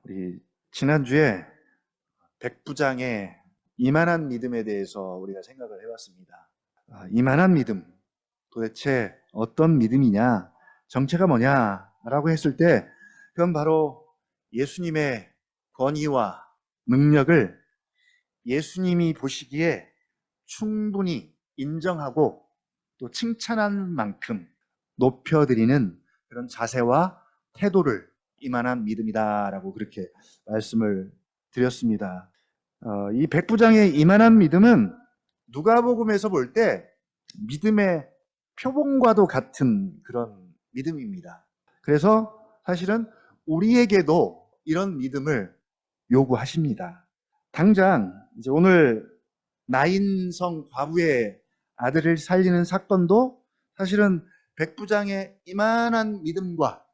우리 지난주에 백부장의 이만한 믿음에 대해서 우리가 생각을 해봤습니다. 이만한 믿음, 도대체 어떤 믿음이냐, 정체가 뭐냐라고 했을 때 그건 바로 예수님의 권위와 능력을 예수님이 보시기에 충분히 인정하고 또 칭찬한 만큼 높여드리는 그런 자세와 태도를 이만한 믿음이다라고 그렇게 말씀을 드렸습니다. 이 백부장의 이만한 믿음은 누가복음에서 볼 때 믿음의 표본과도 같은 그런 믿음입니다. 그래서 사실은 우리에게도 이런 믿음을 요구하십니다. 당장 이제 오늘 나인성 과부의 아들을 살리는 사건도 사실은 백부장의 이만한 믿음과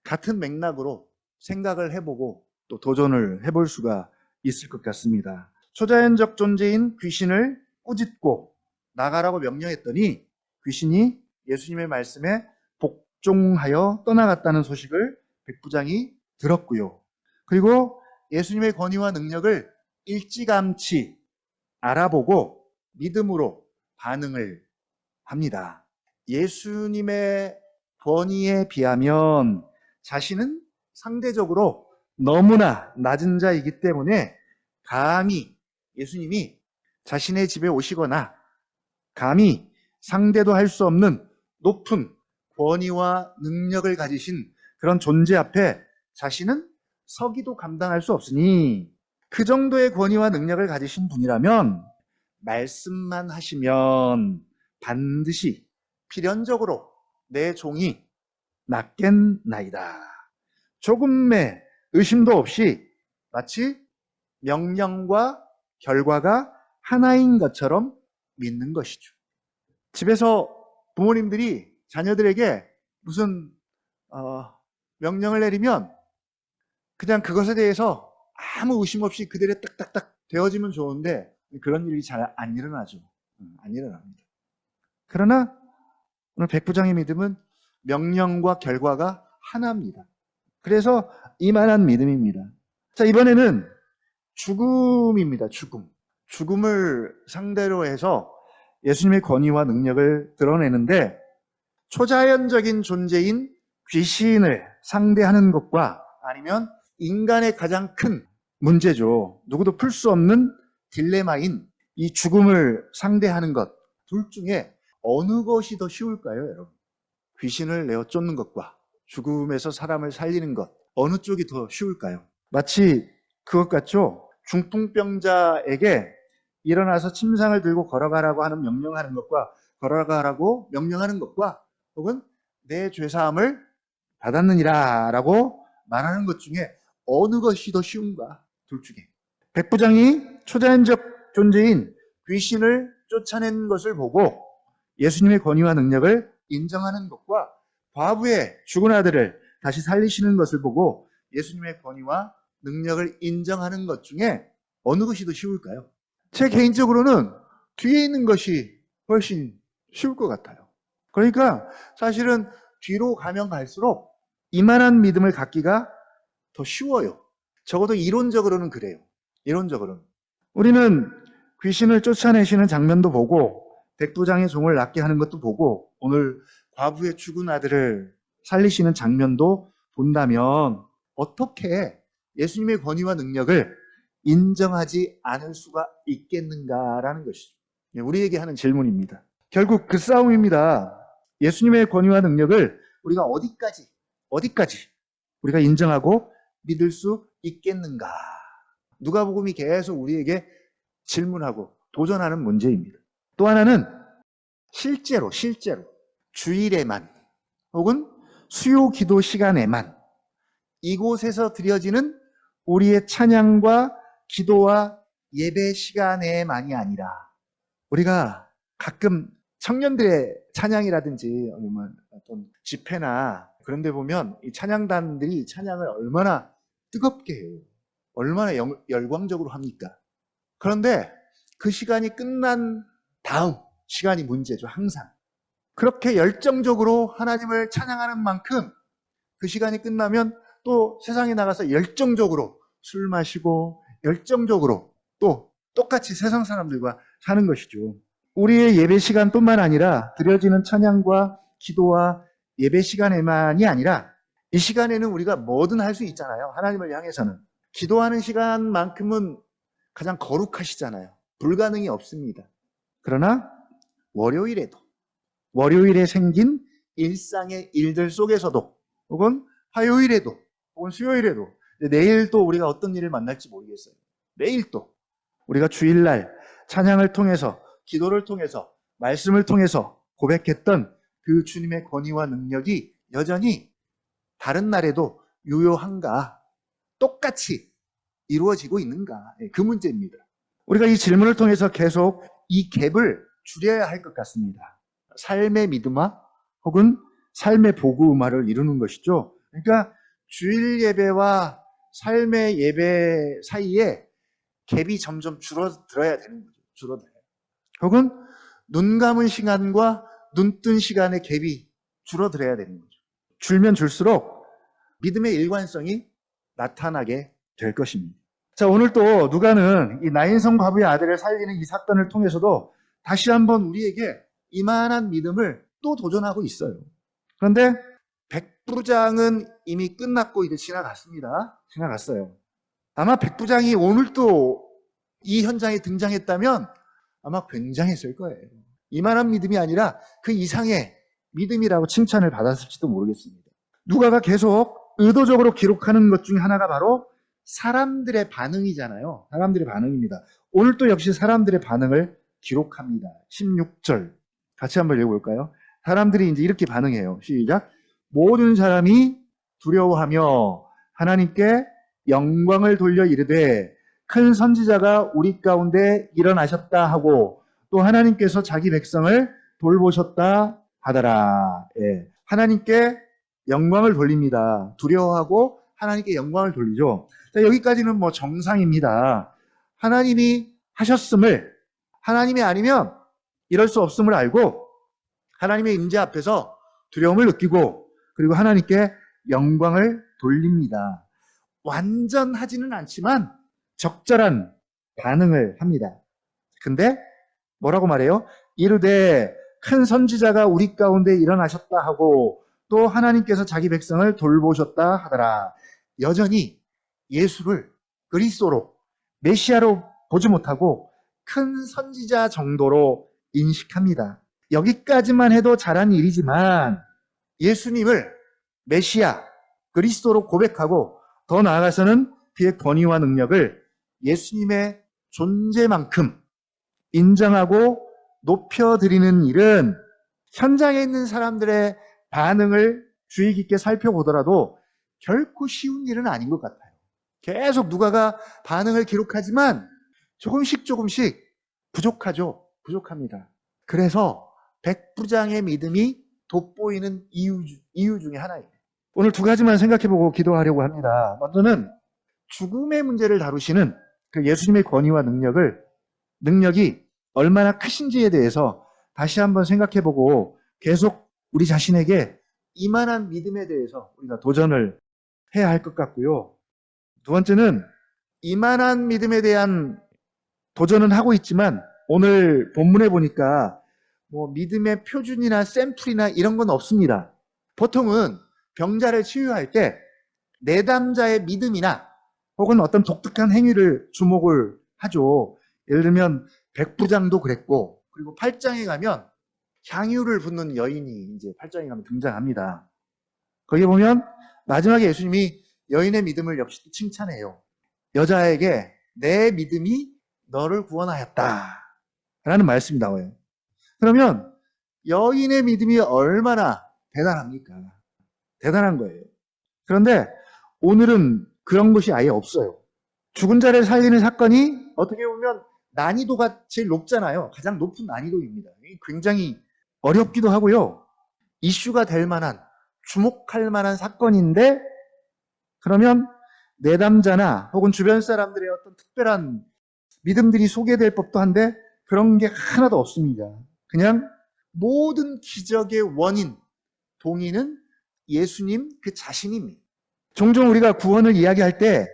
같은 맥락으로 생각을 해보고 또 도전을 해볼 수가 있을 것 같습니다. 초자연적 존재인 귀신을 꾸짖고 나가라고 명령했더니 귀신이 예수님의 말씀에 복종하여 떠나갔다는 소식을 백부장이 들었고요. 그리고 예수님의 권위와 능력을 일찌감치 알아보고 믿음으로 반응을 합니다. 예수님의 권위에 비하면 자신은 상대적으로 너무나 낮은 자이기 때문에 감히 예수님이 자신의 집에 오시거나 감히 상대도 할 수 없는 높은 권위와 능력을 가지신 그런 존재 앞에 자신은 서기도 감당할 수 없으니 그 정도의 권위와 능력을 가지신 분이라면 말씀만 하시면 반드시 필연적으로 내 종이 낫겠나이다. 조금의 의심도 없이 마치 명령과 결과가 하나인 것처럼 믿는 것이죠. 집에서 부모님들이 자녀들에게 무슨 명령을 내리면 그냥 그것에 대해서 아무 의심 없이 그대로 딱딱딱 되어지면 좋은데 그런 일이 잘 안 일어나죠. 안 일어납니다. 그러나 오늘 백부장의 믿음은 명령과 결과가 하나입니다. 그래서 이만한 믿음입니다. 자, 이번에는 죽음입니다. 죽음을 상대로 해서 예수님의 권위와 능력을 드러내는데 초자연적인 존재인 귀신을 상대하는 것과 아니면 인간의 가장 큰 문제죠. 누구도 풀 수 없는 딜레마인 이 죽음을 상대하는 것, 둘 중에 어느 것이 더 쉬울까요, 여러분? 귀신을 내어 쫓는 것과 죽음에서 사람을 살리는 것, 어느 쪽이 더 쉬울까요? 마치 그것 같죠? 중풍병자에게 일어나서 침상을 들고 걸어가라고 하는 명령하는 것과 걸어가라고 명령하는 것과 혹은 내 죄사함을 받았느니라 라고 말하는 것 중에 어느 것이 더 쉬운가? 둘 중에. 백부장이 초자연적 존재인 귀신을 쫓아낸 것을 보고 예수님의 권위와 능력을 인정하는 것과 과부의 죽은 아들을 다시 살리시는 것을 보고 예수님의 권위와 능력을 인정하는 것 중에 어느 것이 더 쉬울까요? 제 개인적으로는 뒤에 있는 것이 훨씬 쉬울 것 같아요. 그러니까 사실은 뒤로 가면 갈수록 이만한 믿음을 갖기가 더 쉬워요. 적어도 이론적으로는 그래요. 이론적으로는. 우리는 귀신을 쫓아내시는 장면도 보고 백부장의 종을 낫게 하는 것도 보고 오늘 과부의 죽은 아들을 살리시는 장면도 본다면 어떻게 예수님의 권위와 능력을 인정하지 않을 수가 있겠는가라는 것이죠. 우리에게 하는 질문입니다. 결국 그 싸움입니다. 예수님의 권위와 능력을 우리가 어디까지 우리가 인정하고 믿을 수 있겠는가? 누가복음이 계속 우리에게 질문하고 도전하는 문제입니다. 또 하나는 실제로 주일에만 혹은 수요 기도 시간에만 이곳에서 드려지는 우리의 찬양과 기도와 예배 시간에만이 아니라 우리가 가끔 청년들의 찬양이라든지 아니면 어떤 집회나 그런 데 보면 이 찬양단들이 찬양을 얼마나 뜨겁게 해요. 얼마나 열광적으로 합니까? 그런데 그 시간이 끝난 다음 시간이 문제죠. 항상. 그렇게 열정적으로 하나님을 찬양하는 만큼 그 시간이 끝나면 또 세상에 나가서 열정적으로 술 마시고 열정적으로 또 똑같이 세상 사람들과 사는 것이죠. 우리의 예배 시간뿐만 아니라 드려지는 찬양과 기도와 예배 시간에만이 아니라 이 시간에는 우리가 뭐든 할 수 있잖아요. 하나님을 향해서는. 기도하는 시간만큼은 가장 거룩하시잖아요. 불가능이 없습니다. 그러나 월요일에 생긴 일상의 일들 속에서도 혹은 화요일에도 혹은 수요일에도 내일 또 우리가 어떤 일을 만날지 모르겠어요. 내일 또 우리가 주일날 찬양을 통해서 기도를 통해서 말씀을 통해서 고백했던 그 주님의 권위와 능력이 여전히 다른 날에도 유효한가, 똑같이 이루어지고 있는가, 그 문제입니다. 우리가 이 질문을 통해서 계속 이 갭을 줄여야 할 것 같습니다. 삶의 믿음화 혹은 삶의 복음화를 이루는 것이죠. 그러니까 주일 예배와 삶의 예배 사이에 갭이 점점 줄어들어야 되는 거죠. 줄어들어요. 혹은 눈 감은 시간과 눈 뜬 시간의 갭이 줄어들어야 되는 거죠. 줄면 줄수록 믿음의 일관성이 나타나게 될 것입니다. 자, 오늘 또 누가는 이 나인성 과부의 아들을 살리는 이 사건을 통해서도 다시 한번 우리에게 이만한 믿음을 또 도전하고 있어요. 그런데 백부장은 이미 끝났고 이제 지나갔어요. 아마 백부장이 오늘 또 이 현장에 등장했다면 아마 굉장했을 거예요. 이만한 믿음이 아니라 그 이상의 믿음이라고 칭찬을 받았을지도 모르겠습니다. 누가가 계속 의도적으로 기록하는 것 중에 하나가 바로 사람들의 반응이잖아요. 사람들의 반응입니다. 오늘 또 역시 사람들의 반응을 기록합니다. 16절 같이 한번 읽어볼까요? 사람들이 이제 이렇게 반응해요. 시작. 모든 사람이 두려워하며 하나님께 영광을 돌려 이르되 큰 선지자가 우리 가운데 일어나셨다 하고 또 하나님께서 자기 백성을 돌보셨다 하더라. 예. 하나님께 영광을 돌립니다. 두려워하고 하나님께 영광을 돌리죠. 자, 여기까지는 뭐 정상입니다. 하나님이 하셨음을, 하나님이 아니면 이럴 수 없음을 알고 하나님의 임재 앞에서 두려움을 느끼고 그리고 하나님께 영광을 돌립니다. 완전하지는 않지만 적절한 반응을 합니다. 근데 뭐라고 말해요? 이르되 큰 선지자가 우리 가운데 일어나셨다 하고 또 하나님께서 자기 백성을 돌보셨다 하더라. 여전히 예수를 그리스도로 메시아로 보지 못하고 큰 선지자 정도로 인식합니다. 여기까지만 해도 잘한 일이지만 예수님을 메시아, 그리스도로 고백하고 더 나아가서는 그의 권위와 능력을 예수님의 존재만큼 인정하고 높여드리는 일은 현장에 있는 사람들의 반응을 주의 깊게 살펴보더라도 결코 쉬운 일은 아닌 것 같아요. 계속 누가가 반응을 기록하지만 조금씩 부족합니다. 그래서 백부장의 믿음이 돋보이는 이유 중에 하나예요. 오늘 두 가지만 생각해보고 기도하려고 합니다. 먼저는 죽음의 문제를 다루시는 그 예수님의 권위와 능력이 얼마나 크신지에 대해서 다시 한번 생각해보고 계속 우리 자신에게 이만한 믿음에 대해서 우리가 도전을 해야 할 것 같고요. 두 번째는 이만한 믿음에 대한 도전은 하고 있지만 오늘 본문에 보니까 뭐 믿음의 표준이나 샘플이나 이런 건 없습니다. 보통은 병자를 치유할 때 내담자의 믿음이나 혹은 어떤 독특한 행위를 주목을 하죠. 예를 들면 백부장도 그랬고 그리고 8장에 가면 향유를 붓는 여인이 이제 8장에 가면 등장합니다. 거기에 보면 마지막에 예수님이 여인의 믿음을 역시 칭찬해요. 여자에게 내 믿음이 너를 구원하였다 라는 말씀이 나와요. 그러면 여인의 믿음이 얼마나 대단합니까? 대단한 거예요. 그런데 오늘은 그런 것이 아예 없어요. 죽은 자를 살리는 사건이 어떻게 보면 난이도가 제일 높잖아요. 가장 높은 난이도입니다. 굉장히 어렵기도 하고요. 이슈가 될 만한, 주목할 만한 사건인데 그러면 내담자나 혹은 주변 사람들의 어떤 특별한 믿음들이 소개될 법도 한데 그런 게 하나도 없습니다. 그냥 모든 기적의 원인, 동인은 예수님 그 자신입니다. 종종 우리가 구원을 이야기할 때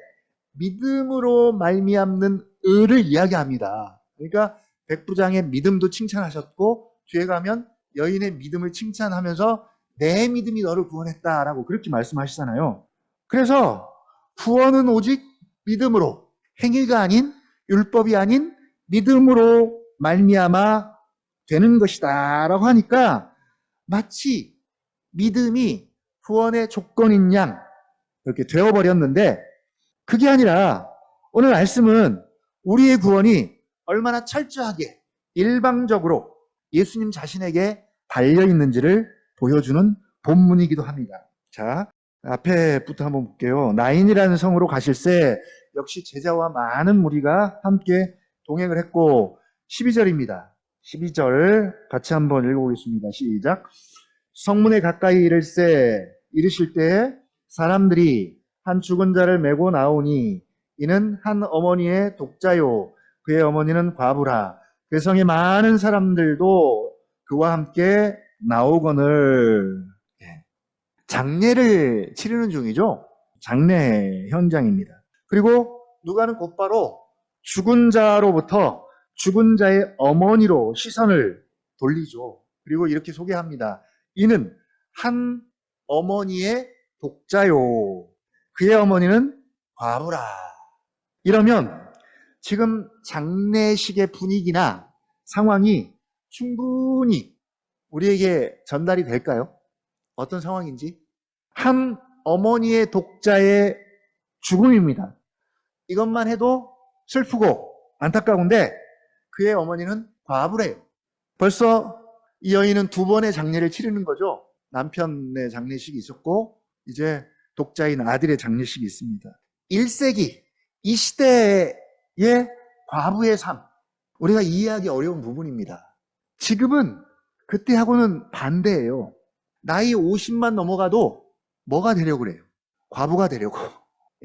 믿음으로 말미암는 의를 이야기합니다. 그러니까 백부장의 믿음도 칭찬하셨고 뒤에 가면 여인의 믿음을 칭찬하면서 내 믿음이 너를 구원했다라고 그렇게 말씀하시잖아요. 그래서 구원은 오직 믿음으로, 행위가 아닌, 율법이 아닌 믿음으로 말미암아 되는 것이다 라고 하니까 마치 믿음이 구원의 조건인 양 이렇게 되어버렸는데, 그게 아니라 오늘 말씀은 우리의 구원이 얼마나 철저하게 일방적으로 예수님 자신에게 달려있는지를 보여주는 본문이기도 합니다. 자, 앞에부터 한번 볼게요. 나인이라는 성으로 가실새 역시 제자와 많은 무리가 함께 동행을 했고, 12절입니다. 12절 같이 한번 읽어보겠습니다. 시작. 성문에 가까이 이르실 때 사람들이 한 죽은 자를 메고 나오니 이는 한 어머니의 독자요 그의 어머니는 과부라. 그 성에 많은 사람들도 그와 함께 나오거늘. 장례를 치르는 중이죠. 장례 현장입니다. 그리고 누가는 곧바로 죽은 자로부터 죽은 자의 어머니로 시선을 돌리죠. 그리고 이렇게 소개합니다. 이는 한 어머니의 독자요 그의 어머니는 과부라. 이러면 지금 장례식의 분위기나 상황이 충분히 우리에게 전달이 될까요? 어떤 상황인지. 한 어머니의 독자의 죽음입니다. 이것만 해도 슬프고 안타까운데 그의 어머니는 과부래요. 벌써 이 여인은 두 번의 장례를 치르는 거죠. 남편의 장례식이 있었고 이제 독자인 아들의 장례식이 있습니다. 1세기 이 시대의 과부의 삶, 우리가 이해하기 어려운 부분입니다. 지금은 그때하고는 반대예요. 나이 50만 넘어가도 뭐가 되려고 그래요? 과부가 되려고.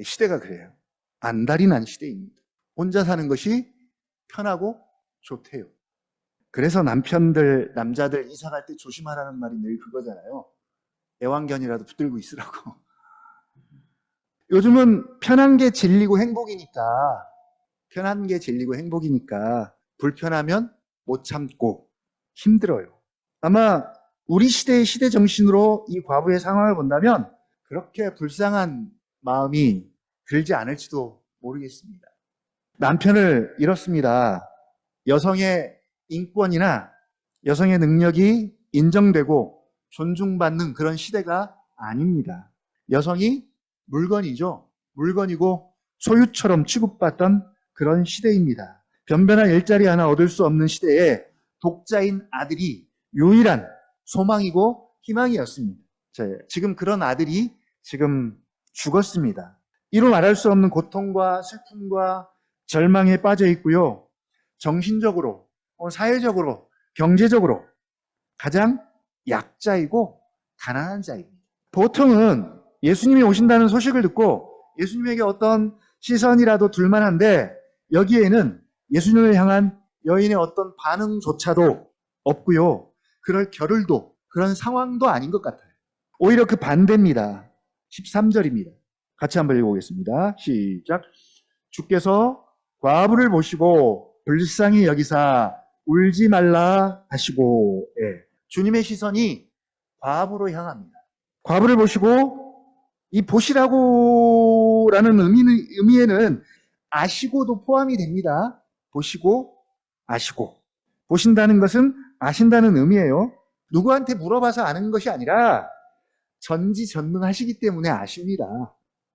시대가 그래요. 안달이 난 시대입니다. 혼자 사는 것이 편하고 좋대요. 그래서 남자들 이사 갈 때 조심하라는 말이 늘 그거잖아요. 애완견이라도 붙들고 있으라고. 요즘은 편한 게 진리고 행복이니까, 불편하면 못 참고 힘들어요. 아마 우리 시대의 시대 정신으로 이 과부의 상황을 본다면 그렇게 불쌍한 마음이 들지 않을지도 모르겠습니다. 남편을 잃었습니다. 여성의 인권이나 여성의 능력이 인정되고 존중받는 그런 시대가 아닙니다. 여성이 물건이죠. 물건이고 소유처럼 취급받던 그런 시대입니다. 변변한 일자리 하나 얻을 수 없는 시대에 독자인 아들이 유일한 소망이고 희망이었습니다. 지금 그런 아들이 지금 죽었습니다. 이루 말할 수 없는 고통과 슬픔과 절망에 빠져 있고요. 정신적으로, 사회적으로, 경제적으로 가장 약자이고 가난한 자입니다. 보통은 예수님이 오신다는 소식을 듣고 예수님에게 어떤 시선이라도 둘만한데 여기에는 예수님을 향한 여인의 어떤 반응조차도 없고요. 그럴 겨를도 그런 상황도 아닌 것 같아요. 오히려 그 반대입니다. 13절입니다. 같이 한번 읽어보겠습니다. 시작. 주께서 과부를 보시고 불쌍히 여기사 울지 말라 하시고. 주님의 시선이 과부로 향합니다. 과부를 보시고, 이 보시라고라는 의미에는 아시고도 포함이 됩니다. 보시고 아시고. 보신다는 것은 아신다는 의미예요. 누구한테 물어봐서 아는 것이 아니라 전지전능하시기 때문에 아십니다.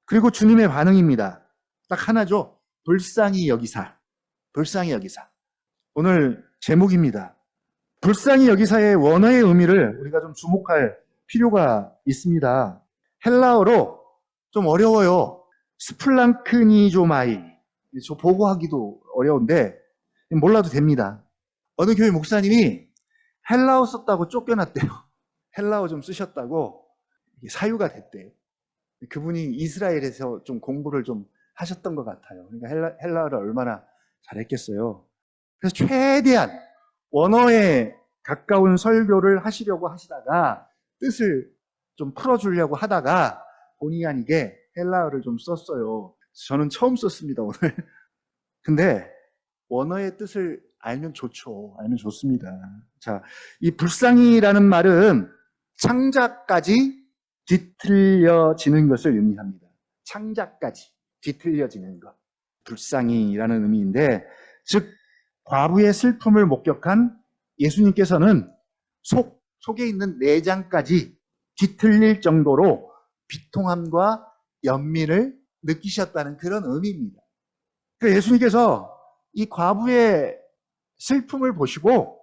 그리고 주님의 반응입니다. 딱 하나죠. 불쌍히 여기사. 불쌍히 여기사. 오늘 제목입니다. 불쌍히 여기사의 원어의 의미를 우리가 좀 주목할 필요가 있습니다. 헬라어로 좀 어려워요. 스플랑크니조마이. 저 보고하기도 어려운데 몰라도 됩니다. 어느 교회 목사님이 헬라어 썼다고 쫓겨났대요. 헬라어 좀 쓰셨다고 사유가 됐대요. 그분이 이스라엘에서 좀 공부를 좀 하셨던 것 같아요. 그러니까 헬라어를 얼마나 잘했겠어요. 그래서 최대한 원어에 가까운 설교를 하시려고 하시다가 뜻을 좀 풀어주려고 하다가 본의 아니게 헬라어를 좀 썼어요. 저는 처음 썼습니다, 오늘. 근데 원어의 뜻을 알면 좋죠. 알면 좋습니다. 자, 이 불쌍히라는 말은 창자까지 뒤틀려지는 것을 의미합니다. 창자까지 뒤틀려지는 것. 불쌍히라는 의미인데, 즉 과부의 슬픔을 목격한 예수님께서는 속에 있는 내장까지 뒤틀릴 정도로 비통함과 연민을 느끼셨다는 그런 의미입니다. 그러니까 예수님께서 이 과부의 슬픔을 보시고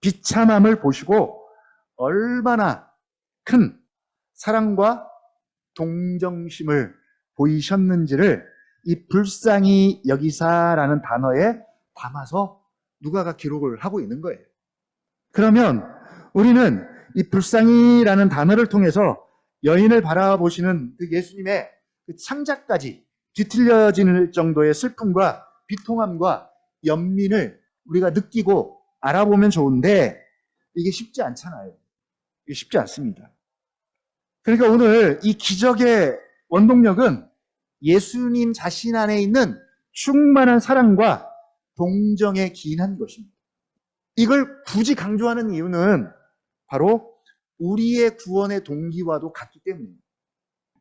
비참함을 보시고 얼마나 큰 사랑과 동정심을 보이셨는지를 이 불쌍히 여기사라는 단어에 담아서 누가가 기록을 하고 있는 거예요. 그러면 우리는 이 불쌍히라는 단어를 통해서 여인을 바라보시는 그 예수님의 그 창자까지 뒤틀려지는 정도의 슬픔과 비통함과 연민을 우리가 느끼고 알아보면 좋은데 이게 쉽지 않잖아요. 이게 쉽지 않습니다. 그러니까 오늘 이 기적의 원동력은 예수님 자신 안에 있는 충만한 사랑과 동정에 기인한 것입니다. 이걸 굳이 강조하는 이유는 바로 우리의 구원의 동기와도 같기 때문입니다.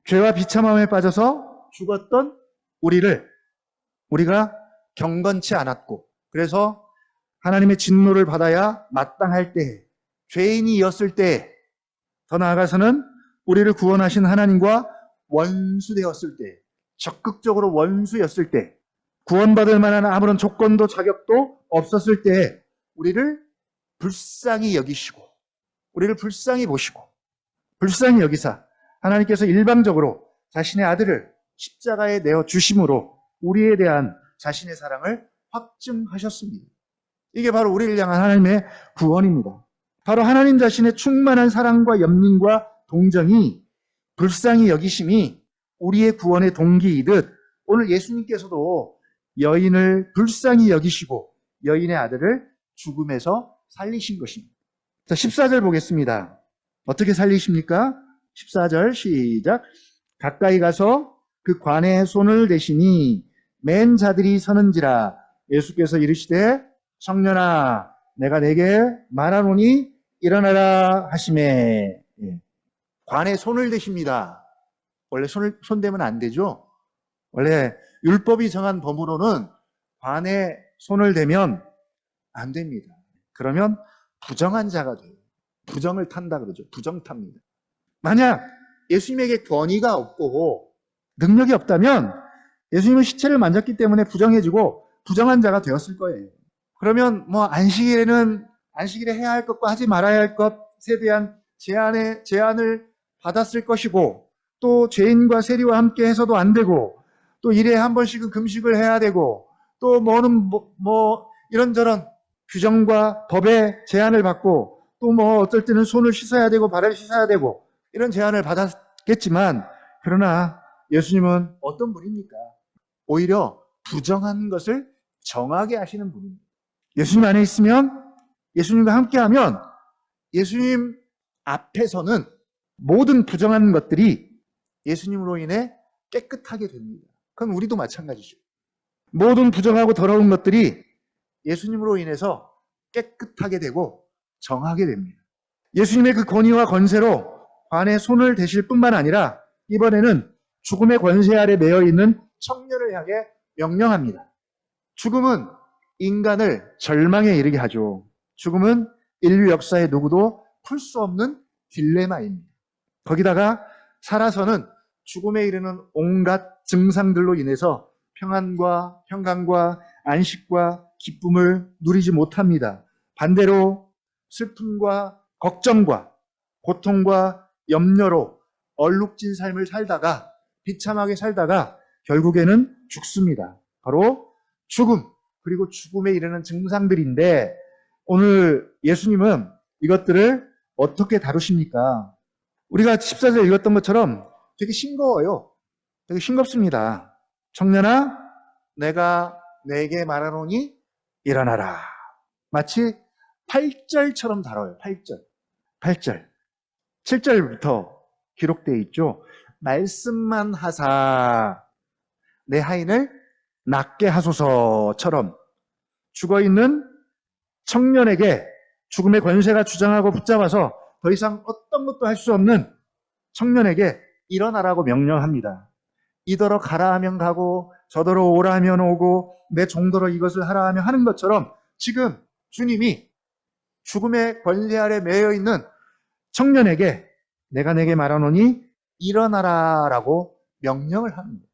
죄와 비참함에 빠져서 죽었던 우리가 경건치 않았고, 그래서 하나님의 진노를 받아야 마땅할 때, 죄인이었을 때, 더 나아가서는 우리를 구원하신 하나님과 원수되었을 때, 적극적으로 원수였을 때, 구원받을 만한 아무런 조건도 자격도 없었을 때 우리를 불쌍히 여기시고, 우리를 불쌍히 보시고, 불쌍히 여기사 하나님께서 일방적으로 자신의 아들을 십자가에 내어 주심으로 우리에 대한 자신의 사랑을 확증하셨습니다. 이게 바로 우리를 향한 하나님의 구원입니다. 바로 하나님 자신의 충만한 사랑과 연민과 동정이, 불쌍히 여기심이 우리의 구원의 동기이듯 오늘 예수님께서도 여인을 불쌍히 여기시고 여인의 아들을 죽음에서 살리신 것입니다. 자, 14절 보겠습니다. 어떻게 살리십니까? 14절 시작. 가까이 가서 그 관에 손을 대시니 맨 자들이 서는지라. 예수께서 이르시되 청년아 내가 내게 말하노니 일어나라 하시매. 관에 손을 대십니다. 원래 손 대면 안 되죠. 원래 율법이 정한 법으로는 관에 손을 대면 안 됩니다. 그러면 부정한 자가 돼요. 부정을 탄다 그러죠. 부정 탑니다. 만약 예수님에게 권위가 없고 능력이 없다면 예수님은 시체를 만졌기 때문에 부정해지고 부정한 자가 되었을 거예요. 그러면 안식일에 해야 할 것과 하지 말아야 할 것에 대한 제한을 받았을 것이고, 또 죄인과 세리와 함께 해서도 안 되고, 또 일에 한 번씩은 금식을 해야 되고, 또 이런저런 규정과 법의 제한을 받고, 또 어떨 때는 손을 씻어야 되고 발을 씻어야 되고 이런 제한을 받았겠지만, 그러나 예수님은 어떤 분입니까? 오히려 부정한 것을 정하게 하시는 분입니다. 예수님 안에 있으면, 예수님과 함께하면 예수님 앞에서는 모든 부정한 것들이 예수님으로 인해 깨끗하게 됩니다. 그건 우리도 마찬가지죠. 모든 부정하고 더러운 것들이 예수님으로 인해서 깨끗하게 되고 정하게 됩니다. 예수님의 그 권위와 권세로 관에 손을 대실 뿐만 아니라 이번에는 죽음의 권세 아래 매여 있는 청년을 향해 명령합니다. 죽음은 인간을 절망에 이르게 하죠. 죽음은 인류 역사에 누구도 풀 수 없는 딜레마입니다. 거기다가 살아서는 죽음에 이르는 온갖 증상들로 인해서 평강과 안식과 기쁨을 누리지 못합니다. 반대로 슬픔과 걱정과 고통과 염려로 얼룩진 삶을 살다가, 비참하게 살다가 결국에는 죽습니다. 바로 죽음, 그리고 죽음에 이르는 증상들인데, 오늘 예수님은 이것들을 어떻게 다루십니까? 우리가 14절 읽었던 것처럼 되게 싱거워요. 되게 싱겁습니다. 청년아 내가 내게 말하노니 일어나라. 마치 8절처럼 다뤄요. 8절. 7절부터 기록되어 있죠. 말씀만 하사 내 하인을 낫게 하소서처럼 죽어있는 청년에게 죽음의 권세가 주장하고 붙잡아서 더 이상 어떤 것도 할 수 없는 청년에게 일어나라고 명령합니다. 이더러 가라 하면 가고 저더러 오라 하면 오고 내 종더러 이것을 하라 하면 하는 것처럼 지금 주님이 죽음의 권세 아래 매여 있는 청년에게 내가 내게 말하노니 일어나라라고 명령을 합니다.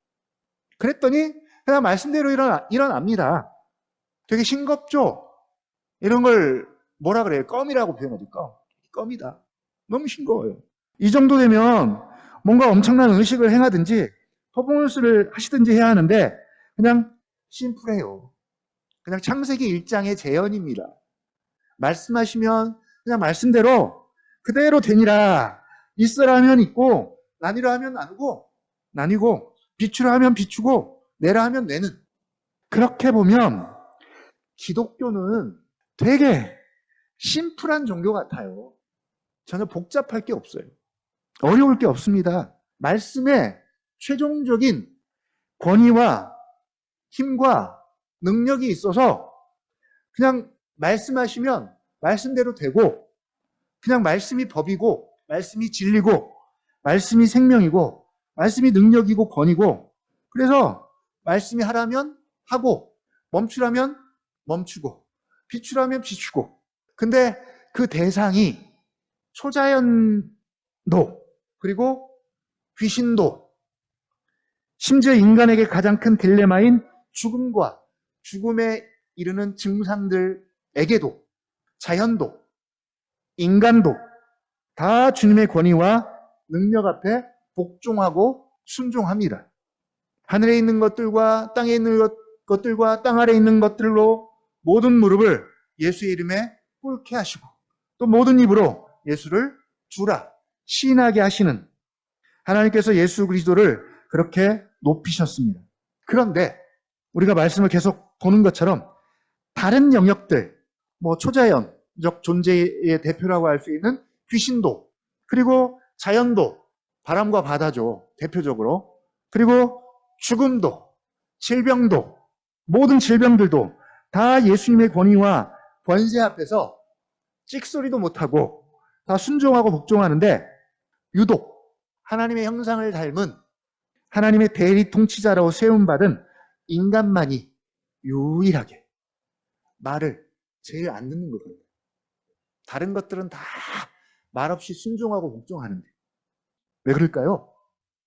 그랬더니 그냥 말씀대로 일어납니다. 되게 싱겁죠? 이런 걸 뭐라 그래요? 껌이라고 표현하지, 껌. 껌이다. 너무 싱거워요. 이 정도 되면 뭔가 엄청난 의식을 행하든지 퍼포먼스를 하시든지 해야 하는데 그냥 심플해요. 그냥 창세기 1장의 재현입니다. 말씀하시면 그냥 말씀대로 그대로 되니라. 있으라 하면 있고 나뉘라 하면 나뉘고 비추라 하면 비추고 내라 하면 내는. 그렇게 보면 기독교는 되게 심플한 종교 같아요. 전혀 복잡할 게 없어요. 어려울 게 없습니다. 말씀에 최종적인 권위와 힘과 능력이 있어서 그냥 말씀하시면 말씀대로 되고 그냥 말씀이 법이고 말씀이 진리고 말씀이 생명이고 말씀이 능력이고 권위고 그래서 말씀이 하라면 하고 멈추라면 멈추고 비추라면 비추고 근데 그 대상이 초자연도 그리고 귀신도 심지어 인간에게 가장 큰 딜레마인 죽음과 죽음에 이르는 증상들에게도 자연도 인간도 다 주님의 권위와 능력 앞에 복종하고 순종합니다. 하늘에 있는 것들과 땅에 있는 것들과 땅 아래에 있는 것들로 모든 무릎을 예수의 이름에 꿇게 하시고 또 모든 입으로 예수를 주라 시인하게 하시는 하나님께서 예수 그리스도를 그렇게 높이셨습니다. 그런데 우리가 말씀을 계속 보는 것처럼 다른 영역들, 초자연적 존재의 대표라고 할 수 있는 귀신도, 그리고 자연도, 바람과 바다죠, 대표적으로. 그리고 죽음도, 질병도, 모든 질병들도 다 예수님의 권위와 권세 앞에서 찍소리도 못하고 다 순종하고 복종하는데 유독 하나님의 형상을 닮은 하나님의 대리 통치자라고 세움받은 인간만이 유일하게 말을 제일 안 듣는 거거든요. 다른 것들은 다 말없이 순종하고 복종하는데 왜 그럴까요?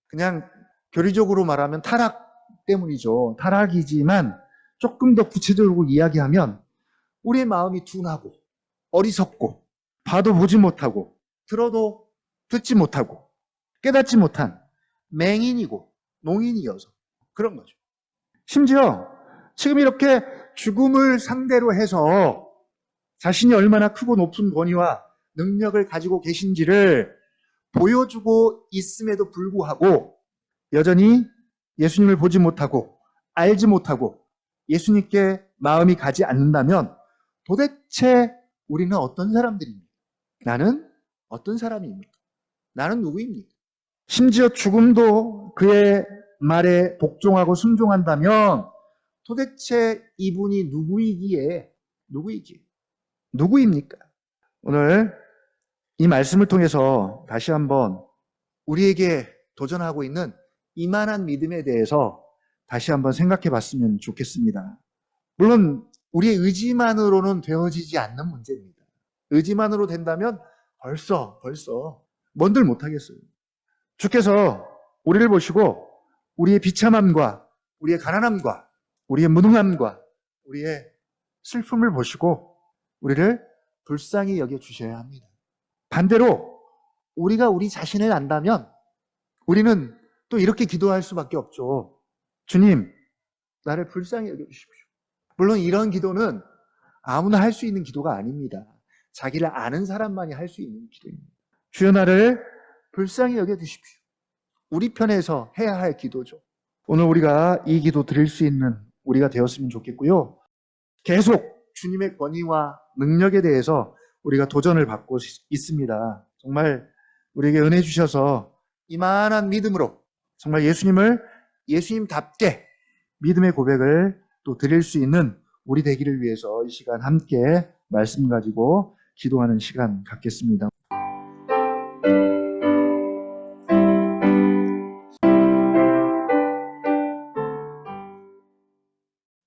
그냥 교리적으로 말하면 타락 때문이죠. 타락이지만 조금 더 구체적으로 이야기하면 우리의 마음이 둔하고 어리석고 봐도 보지 못하고 들어도 듣지 못하고 깨닫지 못한 맹인이고 농인이어서 그런 거죠. 심지어 지금 이렇게 죽음을 상대로 해서 자신이 얼마나 크고 높은 권위와 능력을 가지고 계신지를 보여주고 있음에도 불구하고 여전히 예수님을 보지 못하고 알지 못하고 예수님께 마음이 가지 않는다면 도대체 우리는 어떤 사람들입니까? 나는 어떤 사람입니까? 나는 누구입니까? 심지어 죽음도 그의 말에 복종하고 순종한다면 도대체 이분이 누구입니까? 오늘 이 말씀을 통해서 다시 한번 우리에게 도전하고 있는 이만한 믿음에 대해서 다시 한번 생각해 봤으면 좋겠습니다. 물론 우리의 의지만으로는 되어지지 않는 문제입니다. 의지만으로 된다면 벌써 뭔들 못하겠어요. 주께서 우리를 보시고 우리의 비참함과 우리의 가난함과 우리의 무능함과 우리의 슬픔을 보시고 우리를 불쌍히 여겨주셔야 합니다. 반대로 우리가 우리 자신을 안다면 우리는 또 이렇게 기도할 수밖에 없죠. 주님, 나를 불쌍히 여겨주십시오. 물론 이런 기도는 아무나 할 수 있는 기도가 아닙니다. 자기를 아는 사람만이 할 수 있는 기도입니다. 주여 나를 불쌍히 여겨주십시오. 우리 편에서 해야 할 기도죠. 오늘 우리가 이 기도 드릴 수 있는 우리가 되었으면 좋겠고요. 계속 주님의 권위와 능력에 대해서 우리가 도전을 받고 있습니다. 정말 우리에게 은혜 주셔서 이만한 믿음으로 정말 예수님을 예수님답게 믿음의 고백을 또 드릴 수 있는 우리 되기를 위해서 이 시간 함께 말씀 가지고 기도하는 시간 갖겠습니다.